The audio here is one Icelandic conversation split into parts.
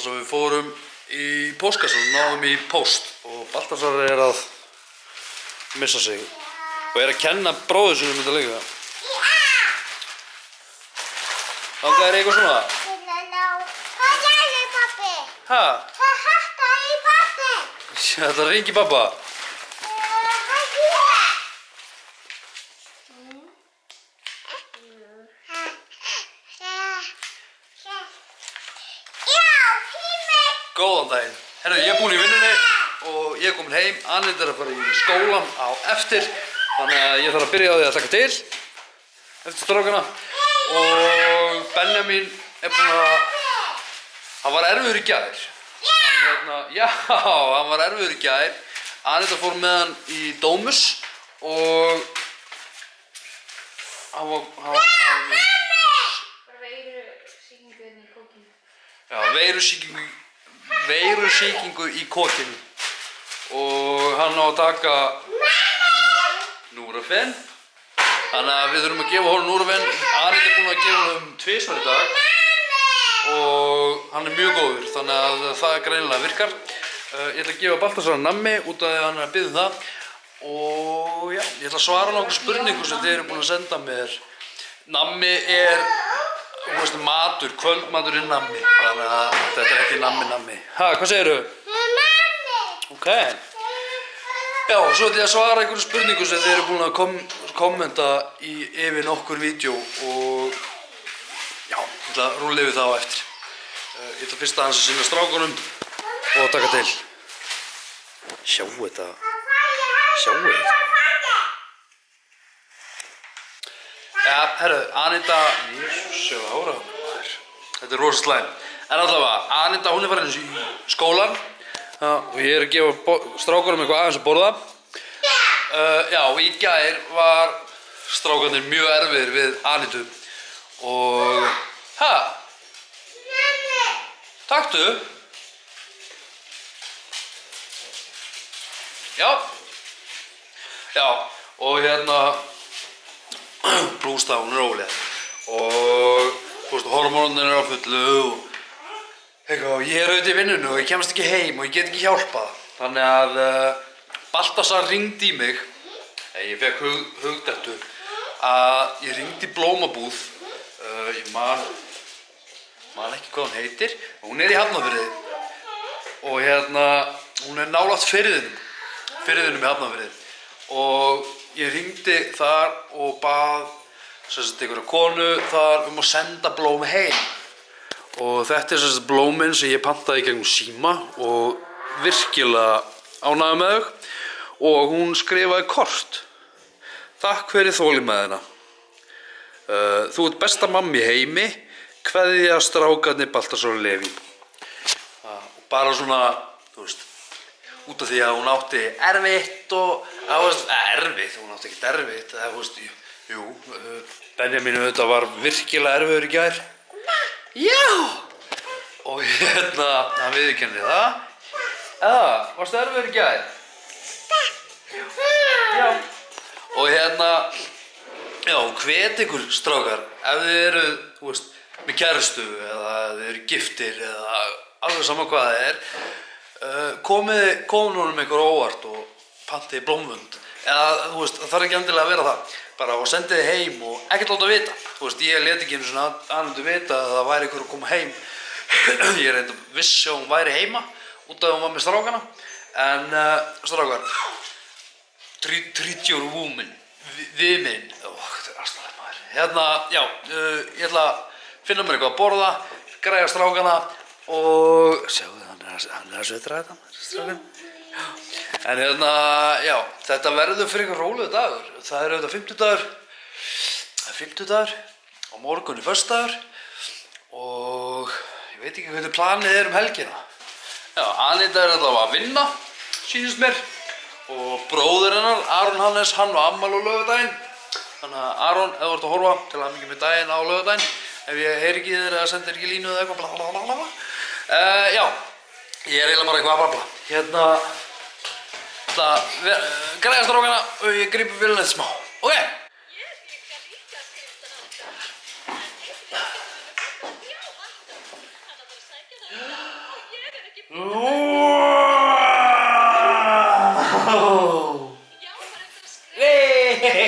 Svo við fórum í póstkassan og náðum í póst og Baltasar að missa sig og að kenna bróður sinum þetta líka. Langaði þér eitthvað svona? Hvað gerði pabbi? Hæ? Hvað hættaði í pabbi? Þetta ringi pappa. Góðan daginn. Herru, ég búinn í vinnunni og ég komin heim. Anita að fara í skólan á eftir. Þannig að ég þarf að byrja á því að taka til eftir strákana. Og Benjamin búinn að... Hann var erfiður í gær. Já, hann var erfiður í gær. Anita fór með hann í Dómus og... Hann var... Veirusýkingu í kókinu. Já, veirusýkingu í kokinu og hann á að taka Núrafen. Þannig að við þurfum að gefa honum Núrafen. Anita búinn að gefa honum 2 í dag og hann mjög góður, þannig að það greinilega virkar. Ég ætla að gefa Baltasar nammi út af því að hann að biðja það og já, ég ætla að svara nokkuð spurningum sem þið eru búin að senda mér. Nammi matur, kvöldmatur nammi, þannig að þetta ekki nammi. Ha, hvað segirðu? Nammi! Ok. Já, svo ætla ég að svara einhverjum spurningum sem þið eru búin að kommenta yfir nokkur vídeo og já, ég ætla að rúlla yfir það á eftir. Ég ætla fyrst aðeins að sýna strákunum og taka til. Sjáu þetta. Ja, herru, Anita, sjá ára, þetta rosa slæm. En allavega, Anita, hún farin í skólan og ég að gefa strákunum eitthvað aðeins að borða. Já, í gær var strákarnir mjög erfiðir við Anitu og... Ha? Taktu? Já. Já, og hérna... Blústa, hún ólétt og hormónunir á fullu og eitthvað, ég auðvitað í vinnunni og ég kemst ekki heim og ég get ekki hjálpað. Þannig að Baltasar ringdi í mig, ég fekk hugdettu að ég ringdi í blómabúð, ég man ekki hvað hún heitir, hún í Hafnarfirði og hérna, hún nálægt firðinum í Hafnarfirði og ég ringdi þar og bað einhverja konu þar að senda blóm heim og þetta blómin sem ég pantaði í gegnum síma og virkilega ánægður með þau og hún skrifaði kort. Takk fyrir þolinmæðina. Þú ert besta mamma í heimi, kveðja strákarnir Baltasar og Leví. Bara svona, þú veist, út af því að hún átti erfitt og erfitt, hún átti ekkert erfitt, þú veist, jú, Benjamin auðvitað var virkilega erfiður í gær. Já! Og hérna, hann viðurkenndi það. Varstu erfiður í gær? Já. Og hérna, já, hvet ykkur strákar, ef þið eru, þú veist, með kærustu eða þið eru giftir eða alveg sama hvað það er, komið honum einhver óvart og pantið blómvönd eða þú veist, það þarf ekki endilega að vera það bara og sendið þið heim og ekkert láta vita, þú veist, ég lét ekki einu svona Anitu vita að það væri einhver að koma heim. Ég reyndi að vissi að hún væri heima út af að hún var með strákana en strákar, treat your woman, women, þetta er aðstæðlega maður. Hérna, já, ég ætla að finna mér eitthvað að borða, græja strákana og sjáu hann að sveitra þetta, strákan. En hérna, já, þetta verður fyrir eitthvað rólegur dagur. Það er auðvitað 50 dagur, á morgun er föstudagur og ég veit ekki hvernig planið er helgina. Já, Anita allavega að vinna, sýnist mér, og bróðir hennar, Aron Hannes, hann var afmæli á laugardaginn. Þannig að Aron, ef þú ert að horfa til hamingju með daginn á laugardaginn, ef ég heyri ekki þér eða sendir ekki línu eða eitthvað, blablabla. Já, ég er eiginlega bara eitthvað að babla. Hérna, græja strákana og ég grípi vélina smá. Ok? Það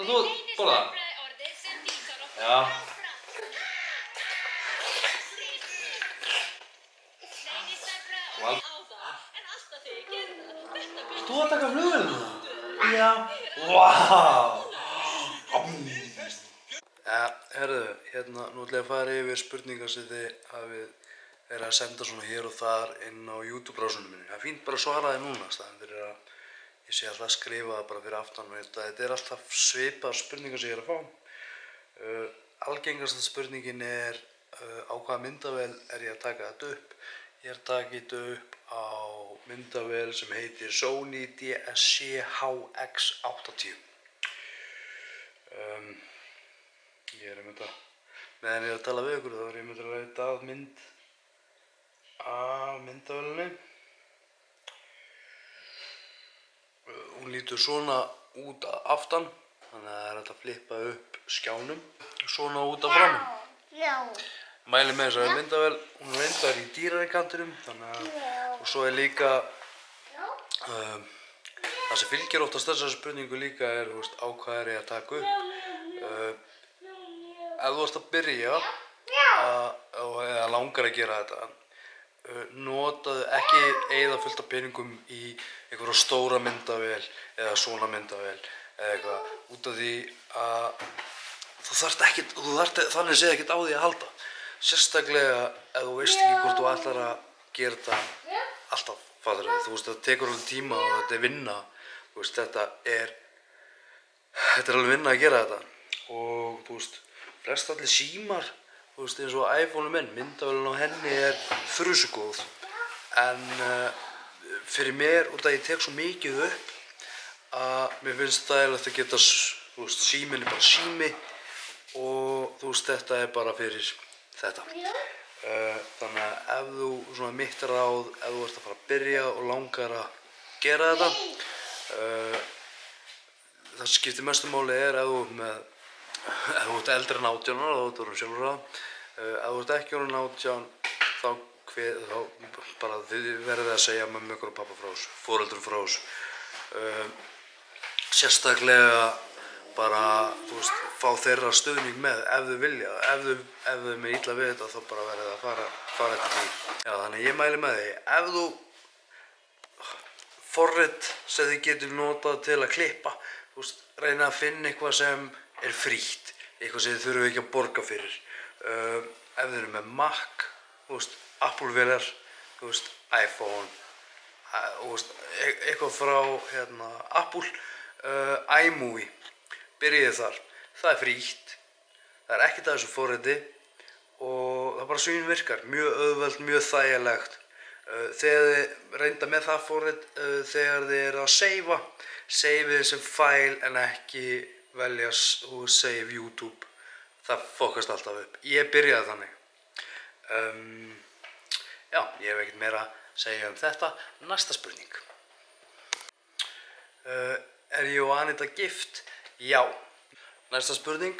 þú borða? Já. Þú að taka flugvélina? Já. Vá. Herðu, hérna, nú ætla ég að fara yfir spurningar sem þið hafið verið að senda svona hér og þar inn á YouTube-brásunum minni. Það er fínt bara að svara þið núna, staðan fyrir að ég sé alltaf að skrifa það bara fyrir aftan. Þetta er alltaf svipaðar spurningar sem ég er að fá. Algengasta spurningin er á hvaða myndavél er ég að taka þetta upp. Ég er að taka þetta upp á myndavél sem heitir Sony DSC-HX80. Ég er meðan ég er að tala við ykkur þá er ég að leita að mynd af myndavélinni. Hún lítur svona út að aftan, þannig að það er hægt að flippa upp skjánum. Svona út að fram. Mæli með þessari myndavél, hún reyndar í dýrari kantinum, þannig að og svo er líka það sem fylgir oftast þessari spurningu líka er, þú veist, á hvað er ég að taka upp. Ef þú ert að byrja eða langar að gera þetta, notaðu ekki eyða fullt af peningum í einhverja stóra myndavél eða svona myndavél eða eitthvað, út af því að þú þarft þannig séð ekkert á því að halda. Sérstaklega ef þú veist ekki hvort þú ætlar að gera þetta alltaf, fattar þú veist, það tekur alveg tíma og þetta er vinna, þú veist, þetta er alveg vinna að gera þetta og þú veist, flest allir símar, þú veist, eins og iPhone-u minn, myndavélin á henni er þrjusugóð, en fyrir mér, út af ég tek svo mikið upp að mér finnst þægilegt að geta, þú veist, síminn er bara sími og þú veist, þetta er bara fyrir þetta. Þannig að ef þú, svona mitt ráð, ef þú ert að fara að byrja og langar að gera þetta, það sem skiptir mestu máli er ef þú ert eldri en 18 ára, þá ertu sjálfur ráð. Ef þú ert ekki orðinn 18, þá bara þið verðið að segja mömmu ykkur og pappa frá þessu, foreldrum frá þessu. Sérstaklega bara, þú veist, fá þeirra stuðning með ef þau vilja. Ef þau með illa við þetta, þá bara verðið að fara eftir því. Já, þannig ég mæli með því, ef þú forrit sem þið getur notað til að klippa, þú veist, reyna að finna eitthvað sem er frítt, eitthvað sem þið þurfum ekki að borga fyrir. Ef þið eru með Mac, þú veist, Apple-vélar, þú veist, iPhone, þú veist, eitthvað frá Apple, iMovie, byrjið þar. Það er frítt, það er ekkert að þessu forriti og það bara svínvirkar, mjög auðvelt, mjög þægilegt. Þegar þið reynda með það forrit, þegar þið eru að save sem fæl en ekki velja save YouTube, það fokast alltaf upp. Ég byrjaði þannig. Já, ég hef ekkert meira að segja þetta. Næsta spurning. Er ég og Anita gift? Já. Næsta spurning.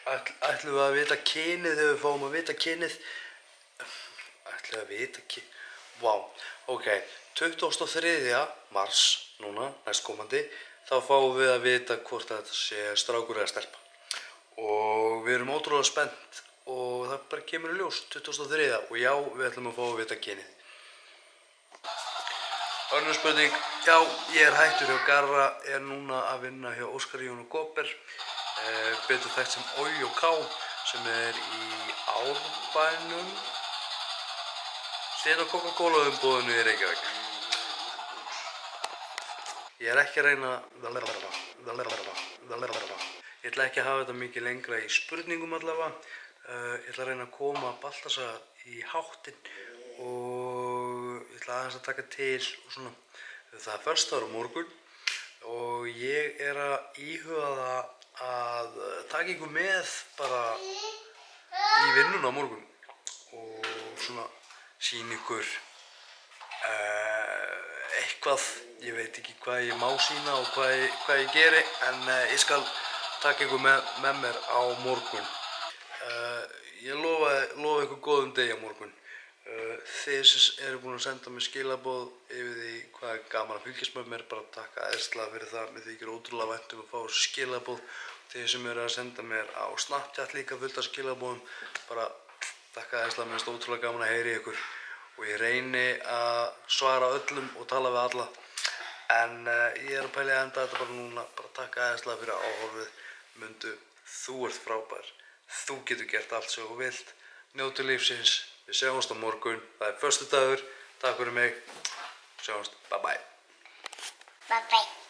Ætlum við að vita kynið þegar við fáum að vita kynið? Ætlum við að vita kynið? Vá, ok. 23. mars, núna, næstkomandi, þá fáum við að vita hvort þetta sé strákur eða stelpa. Og við erum ótrúlega spennt og það bara kemur í ljós 23. og já, við ætlum að fá að vita kynið. Önnur spurning, já, ég er hættur hjá Garra, er núna að vinna hjá Óskari Jón og Góber, betur þekkt sem OJ&K, sem er í Árbænum, síðan á Coca-Cola umbúðinu í Reykjavík. Ég er ekki að reyna ég ætla ekki að hafa þetta mikið lengra í spurningum allavega. Ég ætla að reyna að koma Baltasar í háttinn og ég ætla aðeins að taka til og svona. Það er föstudagur á morgun og ég er að íhuga það að taka ykkur með bara í vinnuna á morgun og svona sýna ykkur eitthvað. Ég veit ekki hvað ég má sýna og hvað ég geri, en ég skal taka ykkur með mér á morgun. Ég ég lofa ykkur góðum degi á morgun. Þið sem eru búin að senda mér skilaboð yfir því hvað er gaman að fylgjast með mér, bara takka æðislega fyrir það. Mér þykir ótrúlega vænt að fá skilaboð. Þið sem eru að senda mér á Snapchat líka fullt af skilaboðum, bara takka æðislega, mér finnst ótrúlega gaman að heyri ykkur. Og ég reyni að svara öllum og tala við alla. En ég er að pæla að enda þetta bara núna, bara takka æðislega fyrir áhorfið. Mundu, þú ert frábær. Þú getur gert allt sem þú vilt. Njótu lífsins. Við sjáumst á morgun. Það er föstudagur. Takk fyrir mig. Sjáumst. Bye bye. Bye bye.